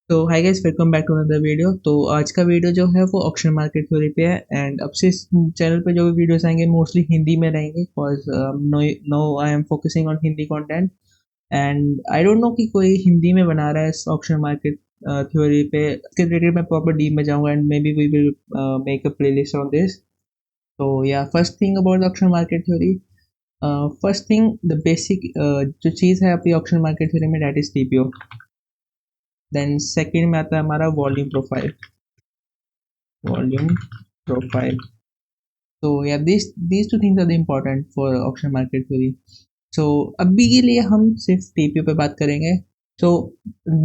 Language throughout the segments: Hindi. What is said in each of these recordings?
तो hi guys, welcome back to another video. तो आज का वीडियो जो है वो ऑक्शन मार्केट थ्योरी पे है। एंड अब से इस चैनल पे जो भी वीडियोस आएंगे मोस्टली हिंदी में रहेंगे, because no I am focusing on Hindi content. And I don't know कि कोई हिंदी में बना रहा है इस ऑक्शन मार्केट थ्योरी पे। इसके रिलेटेड मैं प्रॉपर डीप में जाऊंगा and maybe we will make a playlist on this. तो या first thing about auction market theory, first thing the basic जो चीज़ है आपकी ऑक्शन मार्केट थ्योरी में, that is TPO. Then second में आता है हमारा volume profile. Volume profile, so yeah, these two things are the important for auction market theory. So अभी के लिए हम सिर्फ टीपीओ पे बात करेंगे। so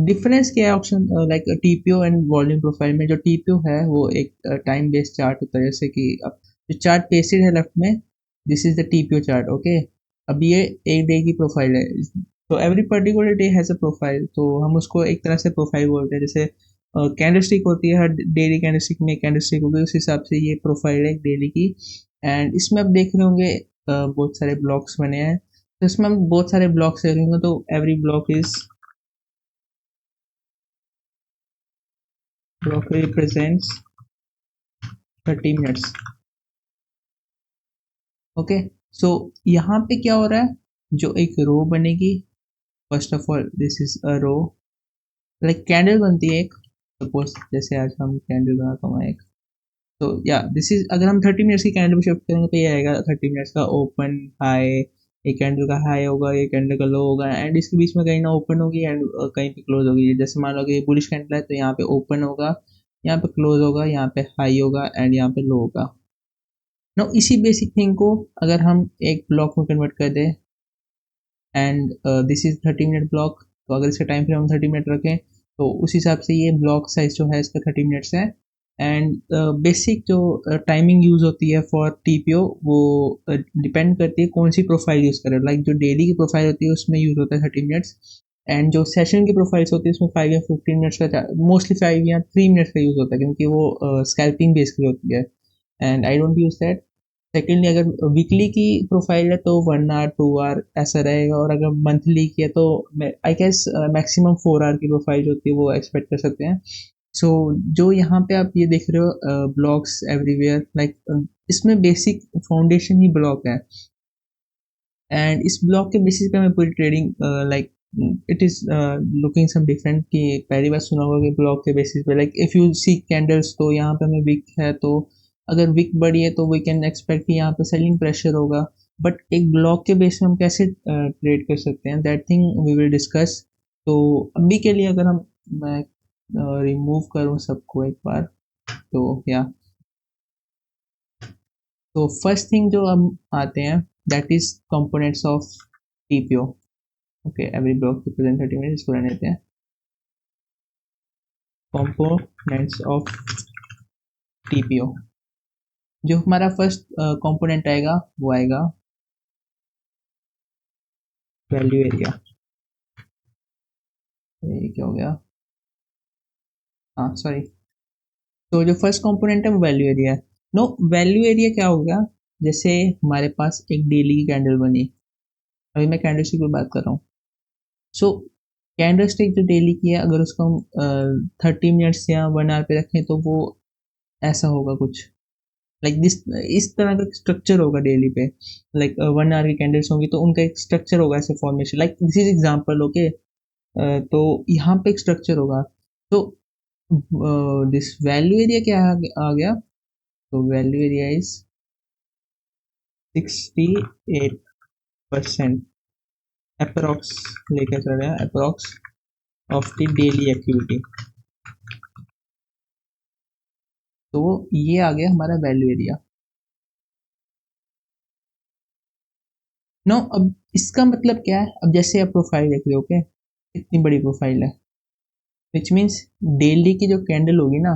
डिफरेंस क्या है option like TPO and volume profile में? जो टीपीओ है वो एक टाइम बेस्ड चार्ट होता है, जैसे कि अब जो चार्ट पेस्टेड है लेफ्ट में, this is the TPO chart. Okay, अब ये एक डे की प्रोफाइल है। तो every particular day has a profile, तो हम उसको एक तरह से प्रोफाइल बोलते हैं। जैसे कैंडलस्टिक होती है, हर डेली कैंडलस्टिक में कैंडलस्टिक होगी, उस हिसाब से ये प्रोफाइल है डेली की। एंड इसमें आप देख रहे होंगे बहुत सारे ब्लॉक्स बने हैं। तो इसमें हम बहुत सारे ब्लॉक्स देख रहे होंगे, तो every block represents 30 minutes. Okay, so यहाँ पे क्या हो रहा है, जो एक रो बनेगी, first of all this is a row, like candle बनती है एक। सपोज जैसे आज हम कैंडल बनाता हूँ एक, तो या दिस इज, अगर हम 30 मिनट्स की कैंडल पे शिफ्ट करेंगे तो ये आएगा 30 मिनट्स का ओपन हाई। एक कैंडल का हाई होगा, एक कैंडल का लो होगा, एंड इसके बीच में कहीं ना ओपन होगी एंड कहीं पे क्लोज होगी। जैसे मान लो कि ये बुलिश कैंडल है तो यहाँ पे ओपन होगा, यहाँ पे क्लोज होगा, यहाँ पे हाई होगा एंड यहाँ पे लो होगा। नो इसी बेसिक थिंग को अगर हम एक ब्लॉक में कन्वर्ट कर दें, and this is 30 minute block, तो अगर इसका टाइम फ्रेम हम 30 मिनट रखें तो उस हिसाब से ये ब्लॉक साइज जो है इसका 30 मिनट्स है। एंड बेसिक जो टाइमिंग यूज़ होती है फॉर टीपीओ, वो डिपेंड करती है कौन सी प्रोफाइल यूज़ करें। लाइक जो डेली की प्रोफाइल होती है उसमें यूज़ होता है 30 मिनट्स, एंड जो सेशन की प्रोफाइल्स होती है उसमें 5 या 15 मिनट्स का, मोस्टली 5 या 3 मिनट्स का यूज़ होता है, क्योंकि वो स्कैल्पिंग बेस्ड होती है and I don't use that. Secondly, अगर वीकली की प्रोफाइल है तो 1 आवर 2 आवर ऐसा रहेगा, और अगर मंथली की है तो आई गेस मैक्सिमम 4 आवर की प्रोफाइल जो होती है वो एक्सपेक्ट कर सकते हैं। सो जो यहाँ पे आप ये देख रहे हो ब्लॉक्स एवरीवेयर, लाइक इसमें बेसिक फाउंडेशन ही ब्लॉक है। एंड इस ब्लॉक के बेसिस पे मैं पूरी trading like it is looking some different, कि पहली बार सुना होगा कि ब्लॉक के बेसिस पे, like if you see candles, तो यहाँ पे हमें विक है, तो अगर विक बड़ी है तो वी कैन एक्सपेक्ट कि यहाँ पे सेलिंग प्रेशर होगा। बट एक ब्लॉक के बेस पे हम कैसे ट्रेड कर सकते हैं, that thing we will discuss. तो अभी के लिए अगर हम, मैं रिमूव करूँ सबको एक बार, तो या तो फर्स्ट थिंग जो हम आते हैं, that is components of TPO. Okay, every block represent 30 minutes, इसको रहने देते हैं। कंपोनेंट्स ऑफ टीपीओ, जो हमारा फर्स्ट कंपोनेंट आएगा वो आएगा वैल्यू एरिया। ये क्या हो गया, हाँ सॉरी। तो जो फर्स्ट कंपोनेंट है वो वैल्यू एरिया है। नो, वैल्यू एरिया क्या हो गया, जैसे हमारे पास एक डेली की कैंडल बनी, अभी मैं कैंडल स्टिक की बात कर रहा हूँ। सो कैंडल स्टिक जो डेली की है, अगर उसको हम 30 मिनट्स या 1 आवर पे रखें तो वो ऐसा होगा कुछ लाइक दिस, इस तरह का स्ट्रक्चर होगा डेली पे। लाइक 1 आवर की कैंडल्स होंगी तो उनका एक स्ट्रक्चर होगा, ऐसे formation, like this is example. Okay, तो यहाँ पे एक स्ट्रक्चर होगा। तो दिस वैल्यू एरिया क्या आ गया, तो वैल्यू एरिया इज 68% अप्रोक्स, लेकर चल रहा है approx of the daily activity. तो ये आ गया हमारा वैल्यू एरिया। नो, अब इसका मतलब क्या है, अब जैसे आप प्रोफाइल देख रहे हो, ओके, इतनी बड़ी प्रोफाइल है, विच मीन्स डेली की जो कैंडल होगी ना,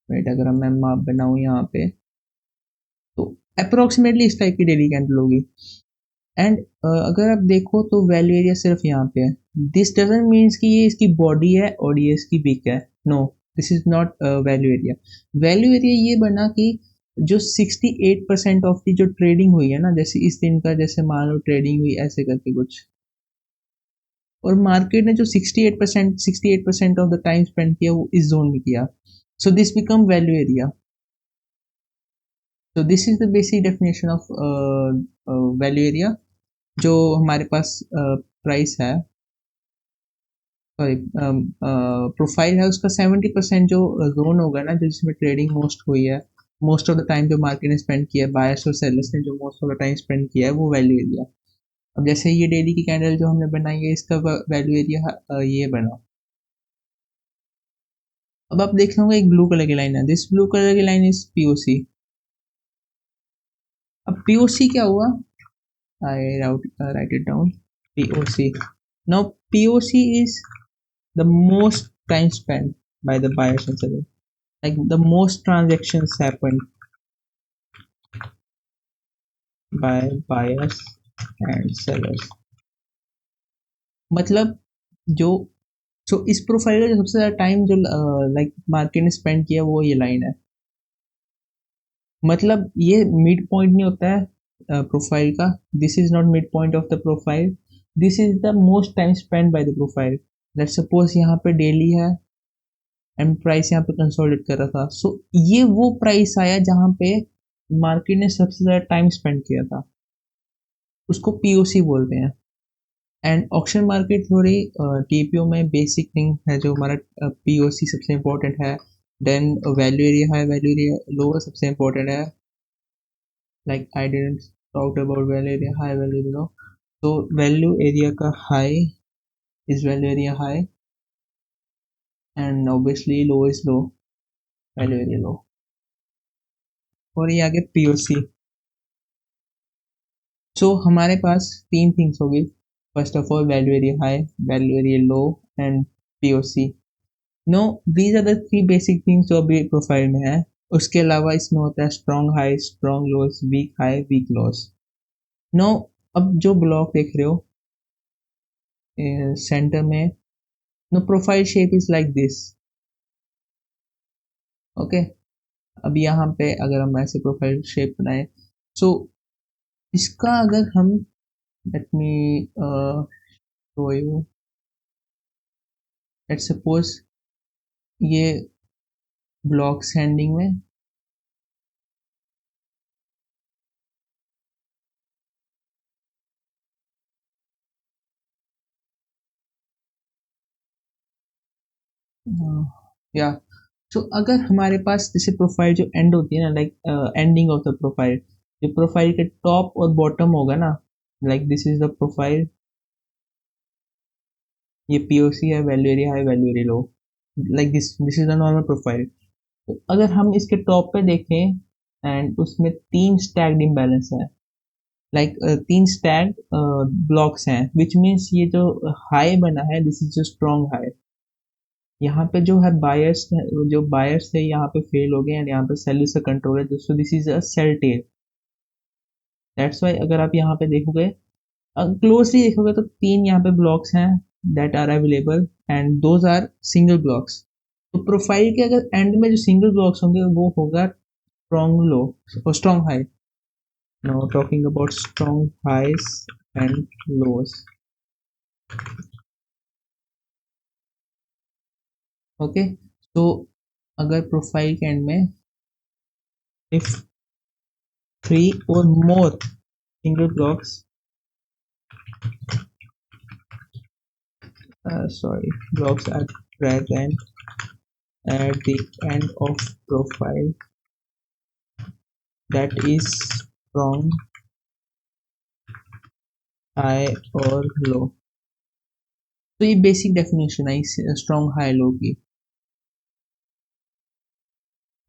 वेट अगर मैं माप बनाऊँ यहाँ पे, तो अप्रोक्सीमेटली इस टाइप की डेली कैंडल होगी। एंड अगर आप देखो तो वैल्यू एरिया सिर्फ यहाँ पे है। दिस डजंट मीन्स कि ये इसकी बॉडी है और ये इसकी वीक है, no, this is not value area. Value area ये बना कि जो 68% ऑफ की जो ट्रेडिंग हुई है ना, जैसे इस दिन का, जैसे मान लो ट्रेडिंग हुई ऐसे करके कुछ, और मार्केट ने जो 68% ऑफ द टाइम स्पेंड किया वो इस जोन में किया, so this become value area. So this is the basic definition of value area. जो हमारे पास प्राइस है, सॉरी प्रोफाइल है, उसका 70% जो जोन होगा ना, जो जिसमें ट्रेडिंग मोस्ट हुई है, मोस्ट ऑफ द टाइम जो मार्केट ने स्पेंड किया है, बायर्स और सेलर्स ने जो most of the time spend किया है, वो वैल्यू एरिया। अब जैसे ये डेली की कैंडल जो हमने बनाई है, इसका वैल्यू एरिया ये बना। अब आप देख रहे होंगे एक ब्लू कलर की लाइन है, दिस ब्लू कलर की लाइन इज पीओसी। अब पीओसी क्या हुआ, I write it down, POC. Now POC is the most time spent by the buyers and sellers, like the most transactions happened by buyers and sellers। मतलब जो, so इस प्रोफाइल का जो सबसे ज्यादा टाइम जो लाइक मार्केट ने स्पेंड किया वो ये लाइन है। मतलब ये मिड पॉइंट नहीं होता है प्रोफाइल का, this is not mid point of the profile, this is the most time spend by the profile. Let's suppose यहाँ पे डेली है एंड प्राइस यहाँ पे कंसोलिडेट कर रहा था, सो ये वो प्राइस आया जहाँ पे मार्केट ने सबसे ज्यादा टाइम स्पेंड किया था, उसको पीओसी बोलते हैं। एंड ऑक्शन मार्केट थोड़ी टीपीओ में बेसिक थिंग है जो हमारा पीओसी सबसे इम्पोर्टेंट है, then value area high value area low सबसे इम्पोर्टेंट है, like I didn't talk about value area high value area low. तो वैल्यू एरिया का high is value area high and obviously low is low, value area low. और ये आगे पीओसी। सो हमारे पास तीन थिंग्स होगी, first of all value area high, value area low and POC. No, these are the three basic things जो अभी प्रोफाइल में है। उसके अलावा इसमें होता है strong high, strong lows, weak high, weak lows. No, अब जो ब्लॉक देख रहे हो सेंटर में, no profile shape is like this, okay. अब यहाँ पे अगर हम ऐसे प्रोफाइल शेप बनाए, सो इसका अगर हम, let me show you, let's suppose ये ब्लॉक सेंडिंग में, या तो अगर हमारे पास जैसे प्रोफाइल जो एंड होती है ना, like ending of the profile, जो प्रोफाइल के टॉप और बॉटम होगा ना, like this is the profile, ये पीओसी है, value area high value area low, like this is the normal profile. तो अगर हम इसके टॉप पे देखें एंड उसमें तीन स्टैग्ड इम्बैलेंस है, लाइक तीन स्टैग्ड ब्लॉक्स हैं, विच मीन्स ये जो हाई बना है दिस इज जो स्ट्रॉन्ग हाई। यहाँ पे जो है बायर्स, जो बायर्स है यहाँ पे फेल हो गए एंड यहाँ पे सेलर्स का कंट्रोल है, दोस्तों this is a sell tail. That's why अगर आप यहाँ पे देखोगे, क्लोजली देखोगे तो तीन यहाँ पे ब्लॉक्स हैं that are available and those are single blocks. तो प्रोफाइल के अगर एंड में जो सिंगल ब्लॉक्स होंगे वो होगा स्ट्रॉन्ग लो और strong high. Now talking about strong highs and lows, okay. तो अगर प्रोफाइल के एंड में if three or more single blocks, blocks are present at the end of profile that is strong, high or low। तो ये बेसिक डेफिनेशन है स्ट्रॉन्ग हाई लो की।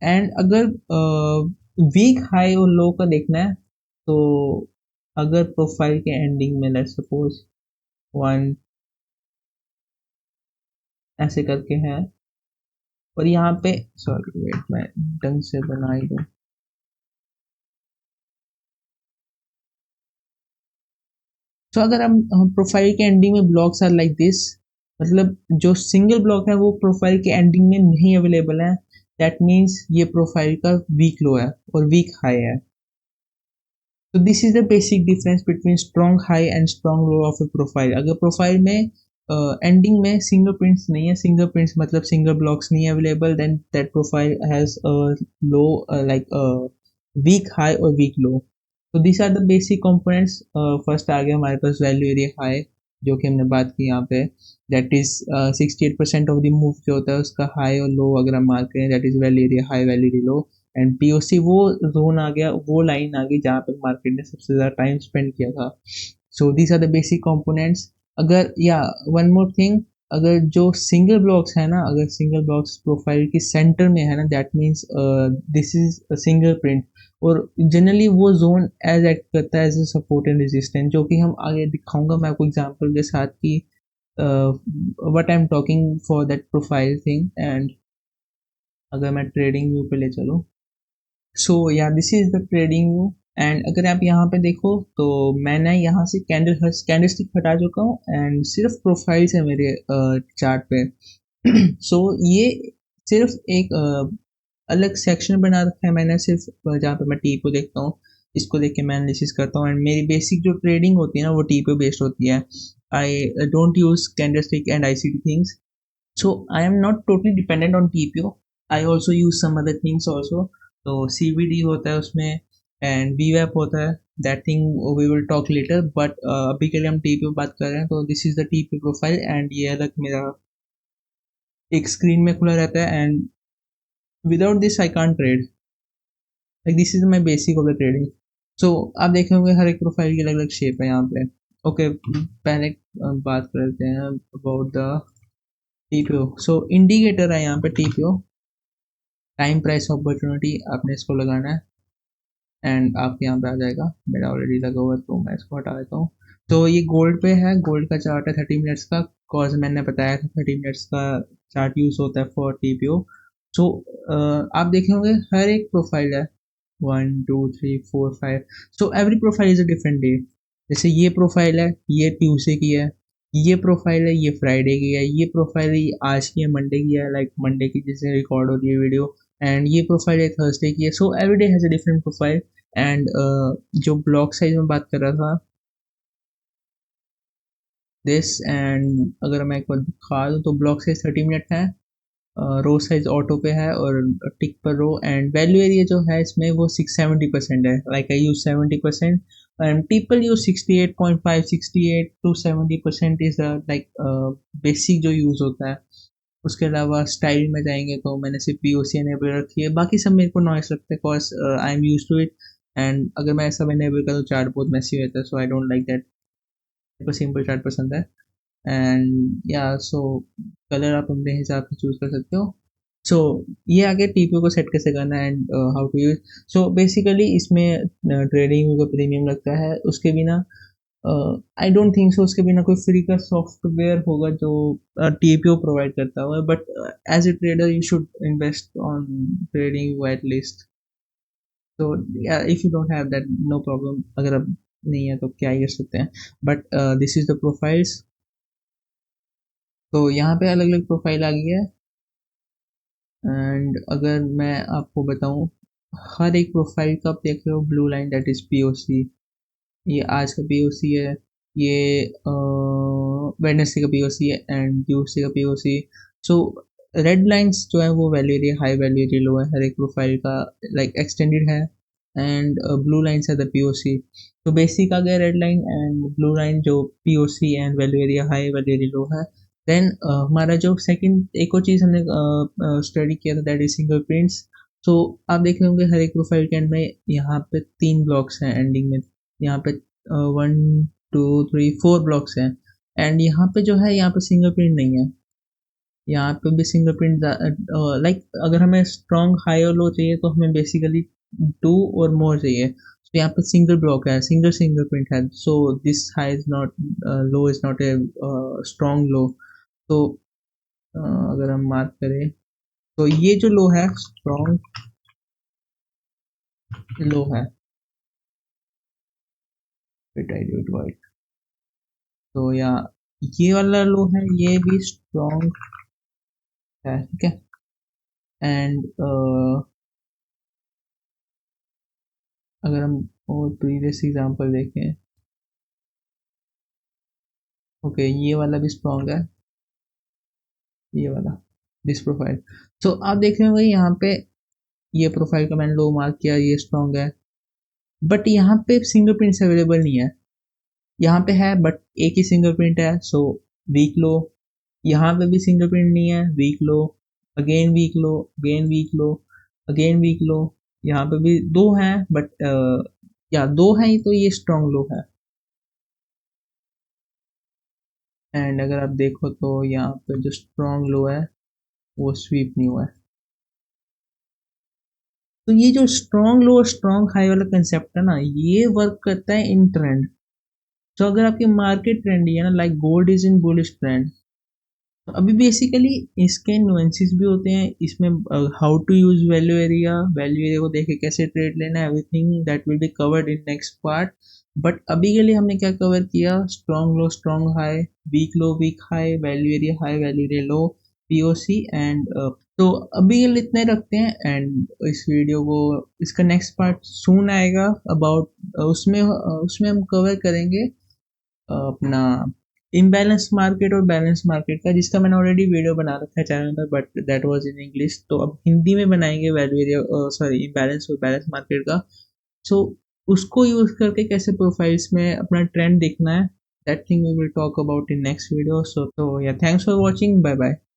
एंड अगर वीक हाई और लो का देखना है, तो अगर प्रोफाइल के एंडिंग में लेट्स सपोज वन ऐसे करके है, और यहाँ पे, सॉरी वेट मैं ढंग से बना ही दूँ। तो अगर हम प्रोफाइल के एंडिंग में ब्लॉक्स आर लाइक दिस, मतलब जो सिंगल ब्लॉक है वो प्रोफाइल के एंडिंग में नहीं अवेलेबल है, दैट मीन्स ये प्रोफाइल का वीक लो है और वीक हाई है। तो this is the basic difference between strong high and strong low of a profile. अगर प्रोफाइल में एंडिंग में सिंगल प्रिंट्स नहीं है, सिंगल प्रिंट्स मतलब सिंगल ब्लॉक्स नहीं है available, then that profile has low like weak high और वीक लो। तो this are the basic components. First आ गया हमारे पास वैल्यू एरिया हाई, जो कि हमने बात की यहाँ पे, that is 68% of the move जो होता है उसका हाई और लो अगर हम मार्क करें, that is value area high value area low. And POC वो जोन आ गया, वो लाइन आ गई जहाँ पे मार्केट ने सबसे ज़्यादा टाइम स्पेंड किया था। So these are the basic components. अगर या वन मोर थिंग, अगर जो सिंगल ब्लॉक्स है ना, अगर सिंगल ब्लॉक्स प्रोफाइल की सेंटर में है ना, that means this is a single print. और जनरली वो जोन एज एक्ट करता है as a support and resistance, जो कि हम आगे दिखाऊंगा मैं आपको एग्जांपल के साथ कि what I am talking for that profile thing. And अगर मैं ट्रेडिंग व्यू पे ले चलूँ, सो या this is the trading view. And अगर आप यहाँ पे देखो तो मैंने यहाँ से कैंडल स्टिक हटा चुका हूँ एंड सिर्फ प्रोफाइल्स है मेरे चार्ट पे। सो ये सिर्फ एक अलग सेक्शन बना रखा है मैंने, सिर्फ जहाँ पे मैं टी को देखता हूँ, इसको देख के मैं एनालिसिस करता हूँ। एंड मेरी बेसिक जो ट्रेडिंग होती है ना वो टी पे बेस्ड होती है। I don't use candle stick and I see things. So I am not totally dependent on TPO. I also use some other things also. तो CVD होता है उसमें एंड VWAP होता है, that thing we will talk later. But अभी के लिए हम TPO बात कर रहे हैं। तो this is the TPO profile and ये अलग मेरा एक स्क्रीन में खुला रहता है। And without this I can't trade, like this is my basic of the trading. So आप देखे होंगे हर एक प्रोफाइल की अलग अलग शेप है यहाँ पे। ओके, पहले बात करते हैं about the TPO। So indicator है यहाँ पे TPO, टाइम प्राइस अपॉर्चुनिटी, आपने इसको लगाना है एंड आपके यहाँ पे आ जाएगा। मेरा ऑलरेडी लगा हुआ है तो मैं इसको हटा देता हूँ। तो ये गोल्ड पे है, गोल्ड का चार्ट है 30 मिनट्स का, कॉज मैंने बताया था 30 मिनट्स का चार्ट यूज होता है फॉर टीपीओ। सो आप देखे होंगे हर एक प्रोफाइल है 1 2 3 4 5। So every profile is a different day. जैसे ये प्रोफाइल है, ये ट्यूसडे की है, ये प्रोफाइल है, ये फ्राइडे की है, ये प्रोफाइल है, ये आज की है, मंडे की है, लाइक मंडे की जैसे रिकॉर्ड हो रही है वीडियो। एंड ये प्रोफाइल है थर्सडे की है। So every day has a different profile. And जो ब्लॉक साइज में बात कर रहा था, दिस, एंड अगर मैं एक बार दिखा दूँ तो ब्लॉक साइज 30 मिनट है, रो साइज ऑटो पे है और टिक पर रो। एंड वैल्यू एरिया जो है इसमें वो 670% है, like I use 70%। And people use 68.5, 68 to 70% is like basic जो यूज होता है। उसके अलावा स्टाइल में जाएंगे तो मैंने सिर्फ पीओसी एनेबल रखी है, बाकी सब मेरे को नॉइस लगता है because I am use to it. And अगर मैं ऐसा एनेबल करूँ चार्ट बहुत मैसी रहता है, सो आई डोंट लाइक दैट। मेरे को सिंपल चार्ट पसंद है। एंड या सो कलर आप अपने हिसाब से चूज कर सकते हो। सो ये आगे टीपीओ को सेट कैसे करना है and how to use. So basically इसमें ट्रेडिंग का प्रीमियम लगता है, उसके बिना आई डोंट थिंक सो उसके बिना कोई फ्री का सॉफ्टवेयर होगा जो टीपीओ प्रोवाइड करता हुआ। But as a trader you should invest on trading at least. तो if you don't have that no problem, अगर अब नहीं है तो क्या ही कर सकते हैं। But this is the profiles. तो यहाँ पे अलग अलग प्रोफाइल आ गई है। एंड अगर मैं आपको बताऊं, हर एक प्रोफाइल का आप देख रहे हो blue line, that is POC. ये आज का पीओसी है, ये वेडनेसडे का पीओसी है एंड ट्यूसडे का पीओसी। सो रेड लाइंस जो है वो value area high value area low है हर एक प्रोफाइल का, लाइक एक्सटेंडेड है। एंड ब्लू लाइन्स है द पीओसी। तो बेसिक आ गया red line and blue line जो POC and value area high value area low है। देन हमारा जो सेकंड एक और चीज़ हमने स्टडी किया था, दैट इज सिंगल प्रिंट्स। तो आप देख रहे होंगे हर एक प्रोफाइल के एंड में यहाँ पे 3 ब्लॉक्स हैं एंडिंग में, यहाँ पे 1 2 3 4 ब्लॉक्स हैं। एंड यहाँ पे जो है यहाँ पे सिंगल प्रिंट नहीं है, यहाँ पे भी सिंगल प्रिंट लाइक अगर हमें स्ट्रॉन्ग हाई और लो चाहिए तो हमें बेसिकली 2 और मोर चाहिए। तो यहाँ पे सिंगल ब्लॉक है, सिंगल सिंगल प्रिंट है। So this high is not, low is not a strong low. तो अगर हम मार्क करें तो ये जो लो है स्ट्रॉन्ग लो है। तो या ये वाला लो है, ये भी स्ट्रॉन्ग है, ठीक है। एंड अगर हम और प्रीवियस एग्जांपल देखें, ओके, ये वाला भी स्ट्रॉन्ग है, ये वाला, दिस प्रोफाइल। सो आप देख रहे होंगे यहाँ पे, ये प्रोफाइल का मैंने लो मार्क किया, ये स्ट्रॉन्ग है, बट यहाँ पे फिंगरप्रिंट्स अवेलेबल नहीं है। यहाँ पे है बट एक ही फिंगरप्रिंट है, सो वीक लो। यहाँ पे भी फिंगरप्रिंट नहीं है, weak low. Again weak low, again weak low, again weak low. यहाँ पे भी दो हैं बट या दो हैं, तो ये स्ट्रॉन्ग लो है। एंड अगर आप देखो तो यहाँ पे जो स्ट्रॉन्ग लो है वो स्वीप नहीं हुआ है। तो ये जो स्ट्रॉन्ग लो और स्ट्रॉन्ग हाई वाला कंसेप्ट है ना, ये वर्क करता है इन ट्रेंड। तो अगर आपकी मार्केट ट्रेंड है ना, like gold is in bullish trend, तो अभी बेसिकली इसके नुएंसेस भी होते हैं इसमें। How to use value area को देखे कैसे ट्रेड लेना, everything that will be covered in next part. But अभी के लिए हमने क्या कवर किया, strong low strong high, weak low weak high, value area high, value area low, POC and तो अभी के लिए इतने रखते हैं। एंड इस वीडियो को, इसका नेक्स्ट पार्ट सून आएगा अबाउट, उसमें हम कवर करेंगे अपना इम्बैलेंस मार्केट और बैलेंस मार्केट का, जिसका मैंने ऑलरेडी वीडियो बना रखा है चैनल पर, but that was in English. तो अब हिंदी में बनाएंगे वैल्यू एरिया, सॉरी, इम्बैलेंस और बैलेंस मार्केट का। सो उसको यूज करके कैसे प्रोफाइल्स में अपना ट्रेंड देखना है, that thing we will talk about in next video. So तो या thanks for watching, bye bye.